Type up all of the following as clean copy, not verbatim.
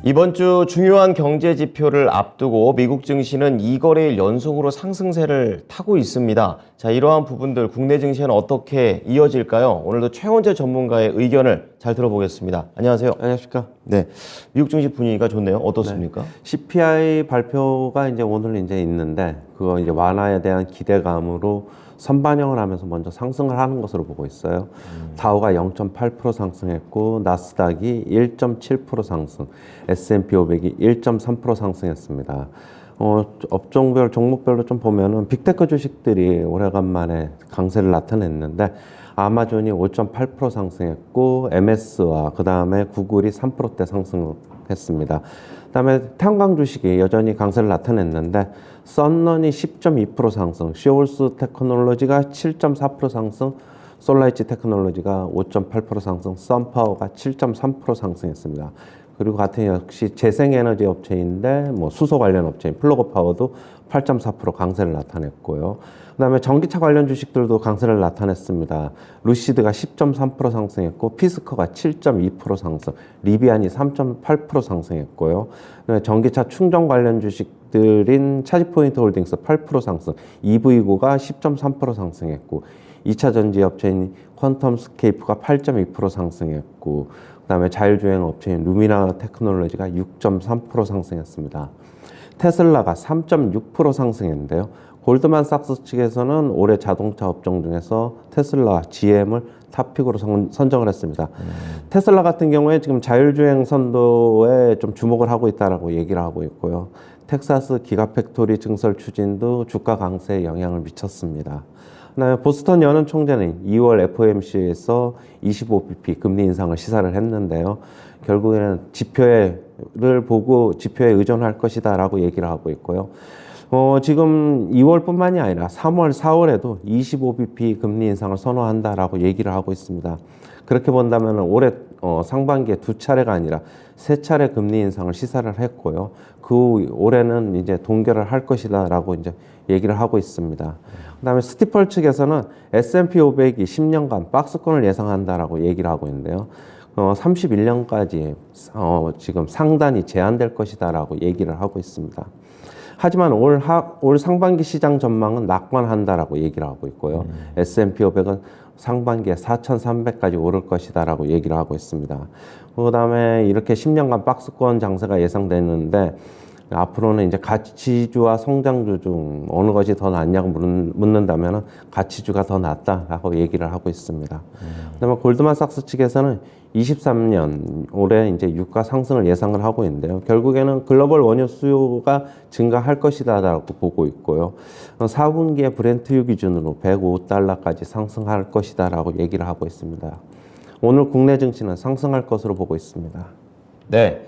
이번 주 중요한 경제 지표를 앞두고 미국 증시는 2거래일 연속으로 상승세를 타고 있습니다. 자, 이러한 부분들 국내 증시는 어떻게 이어질까요? 오늘도 최원재 전문가의 의견을 잘 들어보겠습니다. 안녕하세요. 안녕하십니까? 네, 미국 증시 분위기가 좋네요. 어떻습니까? CPI 발표가 이제 오늘 이제 있는데 그거 이제 완화에 대한 기대감으로 선반영을 하면서 먼저 상승을 하는 것으로 보고 있어요. 다우가 0.8% 상승했고 나스닥이 1.7% 상승, S&P 500이 1.3% 상승했습니다. 업종별 종목별로 좀 보면은 빅테크 주식들이 오래간만에 강세를 나타냈는데 아마존이 5.8% 상승했고 MS와 그 다음에 구글이 3%대 상승했습니다. 그 다음에 태양광 주식이 여전히 강세를 나타냈는데 썬런이 10.2% 상승, 시올스 테크놀로지가 7.4% 상승, 솔라이치 테크놀로지가 5.8% 상승, 썬파워가 7.3% 상승했습니다. 그리고 같은 역시 재생에너지 업체인데 뭐 수소 관련 업체인 플러그파워도 8.4% 강세를 나타냈고요. 그다음에 전기차 관련 주식들도 강세를 나타냈습니다. 루시드가 10.3% 상승했고 피스커가 7.2% 상승, 리비안이 3.8% 상승했고요. 그다음에 전기차 충전 관련 주식들인 차지포인트 홀딩스 8% 상승, EV고가 10.3% 상승했고 2차 전지 업체인 퀀텀스케이프가 8.2% 상승했고 그다음에 자율주행 업체인 루미나 테크놀로지가 6.3% 상승했습니다. 테슬라가 3.6% 상승했는데요. 골드만삭스 측에서는 올해 자동차 업종 중에서 테슬라, GM을 탑픽으로 선정을 했습니다. 테슬라 같은 경우에 지금 자율주행 선도에 좀 주목을 하고 있다라고 얘기를 하고 있고요. 텍사스 기가팩토리 증설 추진도 주가 강세에 영향을 미쳤습니다. 그다음에 보스턴 연은 총재는 2월 FOMC에서 25bp 금리 인상을 시사를 했는데요. 결국에는 지표를 보고 지표에 의존할 것이다라고 얘기를 하고 있고요. 지금 2월뿐만이 아니라 3월, 4월에도 25bp 금리 인상을 선호한다라고 얘기를 하고 있습니다. 그렇게 본다면 올해 상반기에 2차례가 아니라 3차례 금리 인상을 시사를 했고요. 그 올해는 이제 동결을 할 것이다라고 이제 얘기를 하고 있습니다. 그다음에 스티펄 측에서는 S&P 500이 10년간 박스권을 예상한다라고 얘기를 하고 있는데요. 31년까지 지금 상단이 제한될 것이다라고 얘기를 하고 있습니다. 하지만 올 상반기 시장 전망은 낙관한다라고 얘기를 하고 있고요. S&P 500은 상반기에 4,300까지 오를 것이다라고 얘기를 하고 있습니다. 그다음에 이렇게 10년간 박스권 장세가 예상되는데 앞으로는 이제 가치주와 성장주 중 어느 것이 더 낫냐고 묻는다면 가치주가 더 낫다라고 얘기를 하고 있습니다. 그다음에 골드만삭스 측에서는 23년 올해 이제 유가 상승을 예상을 하고 있는데요. 결국에는 글로벌 원유 수요가 증가할 것이다라고 보고 있고요. 4분기에 브렌트유 기준으로 105달러까지 상승할 것이다라고 얘기를 하고 있습니다. 오늘 국내 증시는 상승할 것으로 보고 있습니다. 네.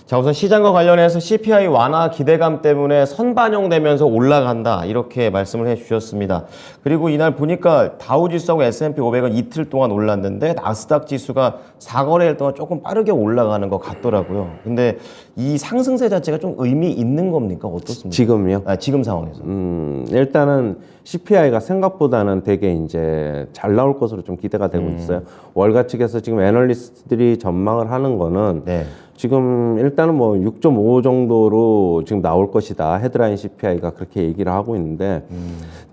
자, 우선 시장과 관련해서 CPI 완화 기대감 때문에 선반영되면서 올라간다 이렇게 말씀을 해주셨습니다. 그리고 이날 보니까 다우지수하고 S&P 500은 이틀 동안 올랐는데 나스닥 지수가 4거래일 동안 조금 빠르게 올라가는 것 같더라고요. 근데 이 상승세 자체가 좀 의미 있는 겁니까? 어떻습니까? 지금요? 지금 상황에서. 일단은 CPI가 생각보다는 되게 이제 잘 나올 것으로 좀 기대가 되고 있어요. 월가 측에서 지금 애널리스트들이 전망을 하는 거는 네. 지금 일단은 뭐 6.5 정도로 지금 나올 것이다. 헤드라인 CPI가 그렇게 얘기를 하고 있는데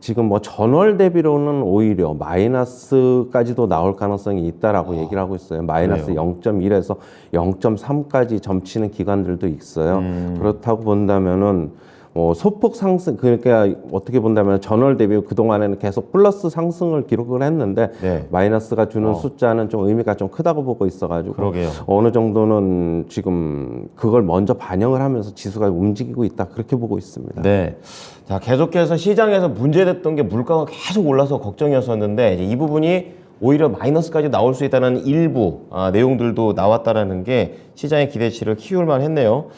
지금 뭐 전월 대비로는 오히려 마이너스까지도 나올 가능성이 있다라고 얘기를 하고 있어요. 마이너스 0.1에서 0.3까지 점치는 기관들도 있어요. 그렇다고 본다면은 소폭 상승, 그러니까 어떻게 본다면 전월 대비 그동안에는 계속 플러스 상승을 기록을 했는데 네. 마이너스가 주는 숫자는 좀 의미가 좀 크다고 보고 있어가지고 그러게요. 어느 정도는 지금 그걸 먼저 반영을 하면서 지수가 움직이고 있다 그렇게 보고 있습니다. 네. 자, 계속해서 시장에서 문제됐던 게 물가가 계속 올라서 걱정이었었는데 이제 이 부분이 오히려 마이너스까지 나올 수 있다는 일부 내용들도 나왔다라는 게 시장의 기대치를 키울 만했네요.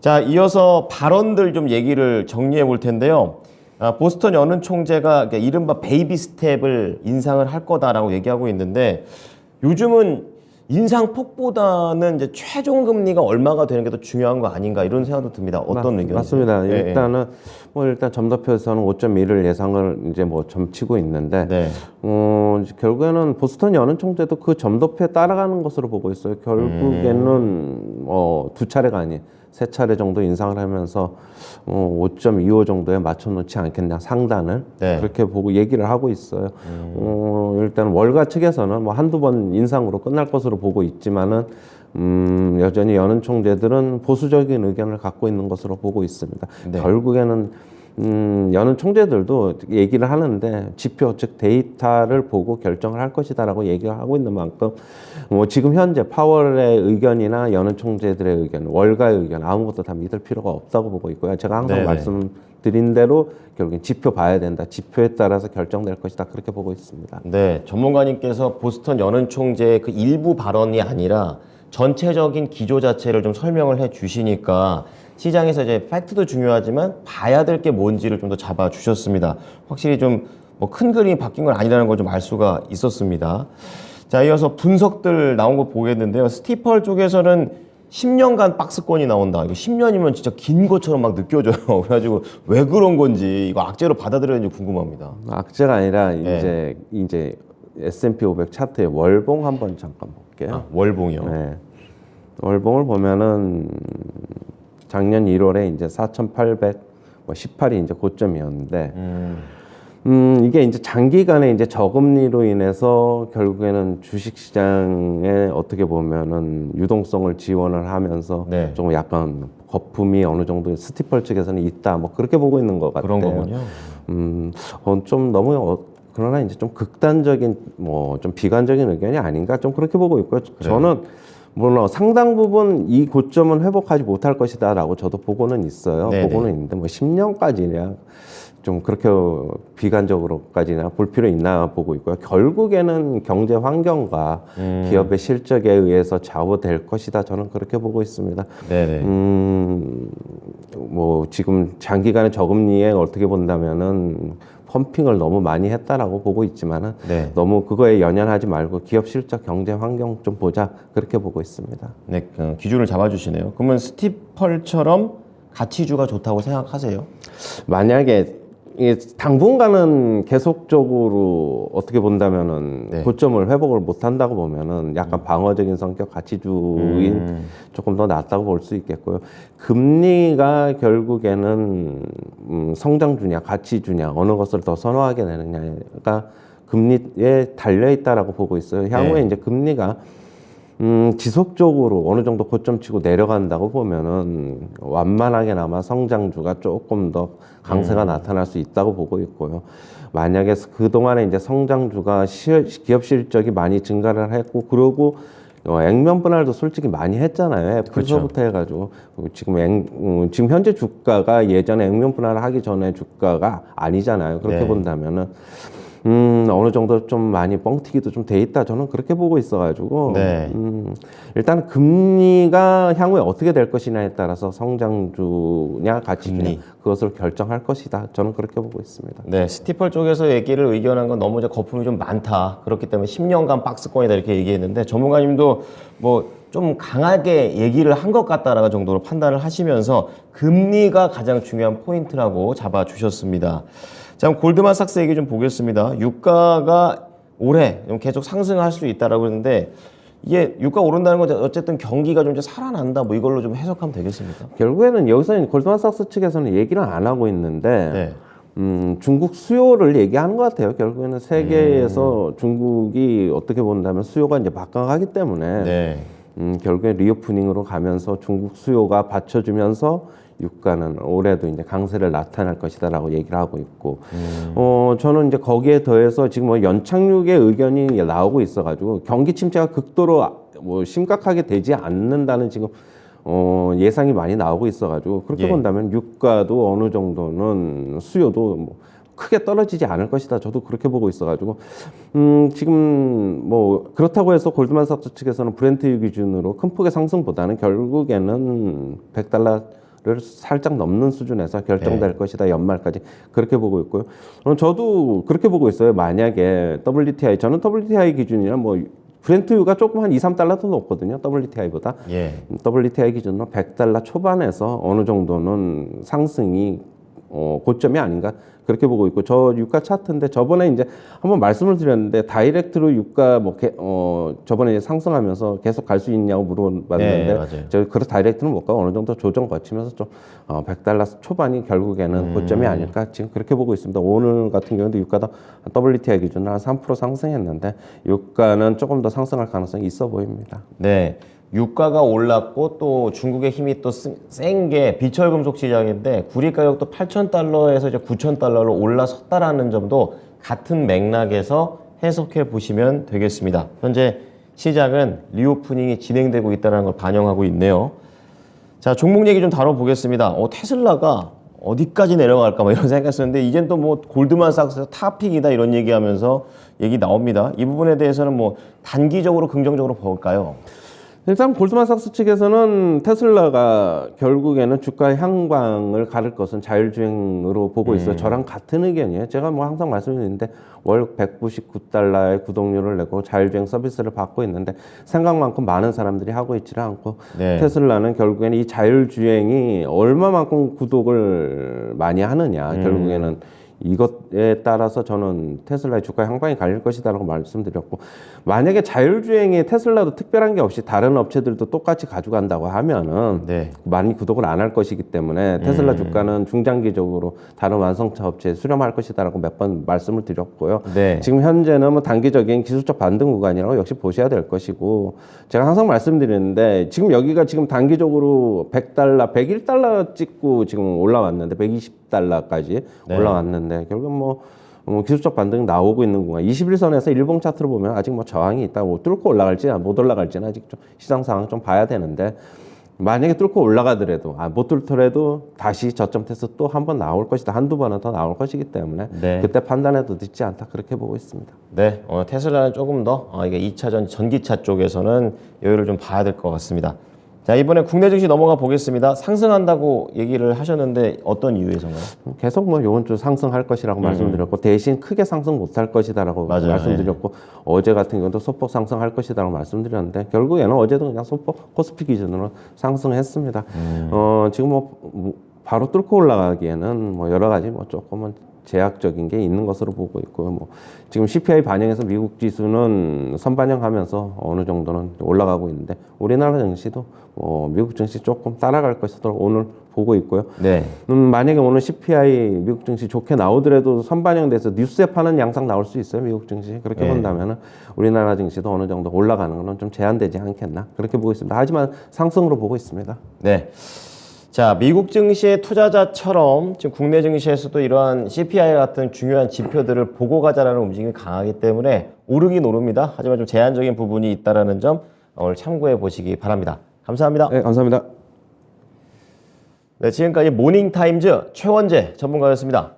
자, 이어서 발언들 좀 얘기를 정리해 볼 텐데요. 보스턴 연은 총재가 이른바 베이비 스텝을 인상을 할 거다라고 얘기하고 있는데 요즘은 인상폭보다는 이제 최종 금리가 얼마가 되는 게 더 중요한 거 아닌가 이런 생각도 듭니다. 어떤 의견이세요? 맞습니다. 예, 일단은 뭐 일단 점도표에서는 5.1을 예상을 이제 뭐 점치고 있는데 네. 이제 결국에는 보스턴 연은 총재도 그 점도표에 따라가는 것으로 보고 있어요. 결국에는 두 차례가 아닌 세 차례 정도 인상을 하면서 5.25 정도에 맞춰놓지 않겠냐 상단을 네. 그렇게 보고 얘기를 하고 있어요. 일단 월가 측에서는 뭐 한두 번 인상으로 끝날 것으로 보고 있지만은 여전히 연은 총재들은 보수적인 의견을 갖고 있는 것으로 보고 있습니다. 네. 결국에는 연은 총재들도 얘기를 하는데 지표 즉 데이터를 보고 결정을 할 것이다라고 얘기를 하고 있는 만큼 뭐 지금 현재 파월의 의견이나 연은 총재들의 의견, 월가의 의견 아무것도 다 믿을 필요가 없다고 보고 있고요. 제가 항상 네네. 말씀드린 대로 결국엔 지표 봐야 된다. 지표에 따라서 결정될 것이다. 그렇게 보고 있습니다. 네, 전문가님께서 보스턴 연은 총재의 그 일부 발언이 아니라 전체적인 기조 자체를 좀 설명을 해 주시니까 시장에서 이제 팩트도 중요하지만 봐야 될 게 뭔지를 좀 더 잡아 주셨습니다. 확실히 좀 뭐 큰 그림이 바뀐 건 아니라는 걸 좀 알 수가 있었습니다. 자, 이어서 분석들 나온 거 보겠는데요. 스티펄 쪽에서는 10년간 박스권이 나온다. 이거 10년이면 진짜 긴 것처럼 막 느껴져요. 그래가지고 왜 그런 건지 이거 악재로 받아들여야 되는지 궁금합니다. 악재가 아니라 네. 이제 S&P 500 차트의 월봉 한번 잠깐 볼게요. 아, 월봉이요. 네. 월봉을 보면은 작년 1월에 이제 4,818이 이제 고점이었는데, 이게 이제 장기간의 이제 저금리로 인해서 결국에는 주식시장에 어떻게 보면은 유동성을 지원을 하면서 네. 좀 약간 거품이 어느 정도 스티펄 측에서는 있다, 뭐 그렇게 보고 있는 것 같아요. 그런 거군요. 좀 너무 그러나 이제 좀 극단적인 뭐 좀 비관적인 의견이 아닌가 좀 그렇게 보고 있고요. 저는 물론 상당 부분 이 고점은 회복하지 못할 것이다라고 저도 보고는 있어요. 네네. 보고는 있는데 뭐 10년까지냐 좀 그렇게 비관적으로까지나 볼 필요 있나 보고 있고요. 결국에는 경제 환경과 기업의 실적에 의해서 좌우될 것이다. 저는 그렇게 보고 있습니다. 네네. 뭐 지금 장기간의 저금리에 어떻게 본다면은 펌핑을 너무 많이 했다라고 보고 있지만은 네. 너무 그거에 연연하지 말고 기업 실적 경제 환경 좀 보자 그렇게 보고 있습니다. 네, 기준을 잡아주시네요. 그러면 스티펄처럼 가치주가 좋다고 생각하세요? 만약에 이게 당분간은 계속적으로 어떻게 본다면은 네. 고점을 회복을 못 한다고 보면은 약간 방어적인 성격 가치주인 조금 더 낫다고 볼 수 있겠고요. 금리가 결국에는 성장주냐 가치주냐 어느 것을 더 선호하게 되느냐가 금리에 달려 있다라고 보고 있어요. 향후에 네. 이제 금리가 지속적으로 어느 정도 고점 치고 내려간다고 보면은 완만하게나마 성장주가 조금 더 강세가 나타날 수 있다고 보고 있고요. 만약에 그동안에 이제 성장주가 기업 실적이 많이 증가를 했고, 그러고 액면 분할도 솔직히 많이 했잖아요. 애플서부터 해가지고 지금 현재 주가가 예전에 액면 분할을 하기 전에 주가가 아니잖아요. 그렇게 네. 본다면은 어느 정도 좀 많이 뻥튀기도 좀 돼 있다. 저는 그렇게 보고 있어가지고 네. 일단 금리가 향후에 어떻게 될 것이냐에 따라서 성장주냐 가치주냐 금리. 그것을 결정할 것이다. 저는 그렇게 보고 있습니다. 네, 스티펄 쪽에서 얘기를 의견한 건 너무 이제 거품이 좀 많다. 그렇기 때문에 10년간 박스권이다 이렇게 얘기했는데 전문가님도 뭐 좀 강하게 얘기를 한 것 같다라는 정도로 판단을 하시면서 금리가 가장 중요한 포인트라고 잡아주셨습니다. 자, 그럼 골드만삭스 얘기 좀 보겠습니다. 유가가 올해 좀 계속 상승할 수 있다라고 했는데 이게 유가 오른다는 건 어쨌든 경기가 좀 이제 살아난다 뭐 이걸로 좀 해석하면 되겠습니까? 결국에는 여기서는 골드만삭스 측에서는 얘기를 안 하고 있는데 네. 중국 수요를 얘기하는 것 같아요. 결국에는 세계에서 중국이 어떻게 본다면 수요가 이제 박강하기 때문에 네. 결국에 리오프닝으로 가면서 중국 수요가 받쳐주면서 유가는 올해도 이제 강세를 나타날 것이다라고 얘기를 하고 있고, 저는 이제 거기에 더해서 지금 뭐 연착륙의 의견이 나오고 있어가지고 경기 침체가 극도로 뭐 심각하게 되지 않는다는 지금 예상이 많이 나오고 있어가지고 그렇게 예. 본다면 유가도 어느 정도는 수요도 뭐 크게 떨어지지 않을 것이다. 저도 그렇게 보고 있어가지고 지금 뭐 그렇다고 해서 골드만삭스 측에서는 브렌트 기준으로 큰 폭의 상승보다는 결국에는 $100를 살짝 넘는 수준에서 결정될 것이다. 연말까지 그렇게 보고 있고요. 저도 그렇게 보고 있어요. 만약에 WTI 저는 WTI 기준이나 뭐 브렌트유가 조금 한 2, 3달러 더 높거든요. WTI보다. 예. WTI 기준으로 100달러 초반에서 어느 정도는 상승이 고점이 아닌가 그렇게 보고 있고, 저 유가 차트인데 저번에 이제 한번 말씀을 드렸는데 다이렉트로 유가 저번에 이제 상승하면서 계속 갈 수 있냐고 물어봤는데 네, 맞아요. 저 그래서 다이렉트는 못 가고 어느 정도 조정 거치면서 좀 100달러 초반이 결국에는 고점이 아닐까 지금 그렇게 보고 있습니다. 오늘 같은 경우도 유가도 WTI 기준으로 한 3% 상승했는데 유가는 조금 더 상승할 가능성이 있어 보입니다. 네. 유가가 올랐고 또 중국의 힘이 또 센 게 비철금속 시장인데 구리 가격도 8,000달러에서 이제 9,000달러로 올라섰다라는 점도 같은 맥락에서 해석해 보시면 되겠습니다. 현재 시장은 리오프닝이 진행되고 있다는 걸 반영하고 있네요. 자, 종목 얘기 좀 다뤄보겠습니다. 테슬라가 어디까지 내려갈까 뭐 이런 생각했었는데 이젠 또 뭐 골드만삭스 탑픽이다 이런 얘기하면서 얘기 나옵니다. 이 부분에 대해서는 뭐 단기적으로 긍정적으로 볼까요? 일단 골드만삭스 측에서는 테슬라가 결국에는 주가 향방을 가를 것은 자율주행으로 보고 있어요. 저랑 같은 의견이에요. 제가 뭐 항상 말씀드리는데 월 199달러의 구독료를 내고 자율주행 서비스를 받고 있는데 생각만큼 많은 사람들이 하고 있지를 않고, 네. 테슬라는 결국에는 이 자율주행이 얼마만큼 구독을 많이 하느냐, 결국에는 이것에 따라서 저는 테슬라의 주가 향방이 갈릴 것이다라고 말씀드렸고, 만약에 자율주행에 테슬라도 특별한 게 없이 다른 업체들도 똑같이 가져간다고 하면은 네. 많이 구독을 안 할 것이기 때문에 테슬라 주가는 중장기적으로 다른 완성차 업체에 수렴할 것이다라고 몇 번 말씀을 드렸고요. 네. 지금 현재는 뭐 단기적인 기술적 반등 구간이라고 역시 보셔야 될 것이고, 제가 항상 말씀드리는데 지금 여기가 지금 단기적으로 100달러, 101달러 찍고 지금 올라왔는데 120달러까지 네. 올라왔는데 결국 뭐 기술적 반등이 나오고 있는 구간, 21선에서 일봉 차트로 보면 아직 뭐 저항이 있다, 뭐 뚫고 올라갈지나 못 올라갈지는 아직 좀 시장 상황 좀 봐야 되는데, 만약에 뚫고 올라가더라도 못 뚫더라도 다시 저점 테스트 또 한 번 나올 것이다, 한두 번은 더 나올 것이기 때문에 네. 그때 판단해도 늦지 않다 그렇게 보고 있습니다. 네, 테슬라는 조금 더 이게 2차전 전기차 쪽에서는 여유를 좀 봐야 될 것 같습니다. 자, 이번에 국내 증시 넘어가 보겠습니다. 상승한다고 얘기를 하셨는데 어떤 이유에서인가요? 계속 뭐 이번 주 상승할 것이라고 말씀드렸고, 대신 크게 상승 못할 것이다라고 맞아요. 말씀드렸고, 어제 같은 경우도 소폭 상승할 것이다라고 말씀드렸는데 결국에는 어제도 그냥 소폭 코스피 기준으로 상승했습니다. 지금 뭐 바로 뚫고 올라가기에는 뭐 여러 가지 뭐 조금은 제약적인 게 있는 것으로 보고 있고요. 뭐 지금 CPI 반영해서 미국 지수는 선반영하면서 어느 정도는 올라가고 있는데, 우리나라 증시도 미국 증시 조금 따라갈 것으로 오늘 보고 있고요. 네. 만약에 오늘 CPI 미국 증시 좋게 나오더라도 선반영돼서 뉴스에 파는 양상 나올 수 있어요. 미국 증시 그렇게 본다면은 우리나라 증시도 어느 정도 올라가는 것은 좀 제한되지 않겠나 그렇게 보고 있습니다. 하지만 상승으로 보고 있습니다. 네. 자, 미국 증시의 투자자처럼 지금 국내 증시에서도 이러한 CPI 같은 중요한 지표들을 보고 가자라는 움직임이 강하기 때문에 오르긴 오릅니다. 하지만 좀 제한적인 부분이 있다는 점 오늘 참고해 보시기 바랍니다. 감사합니다. 네, 감사합니다. 네, 지금까지 모닝타임즈 최원재 전문가였습니다.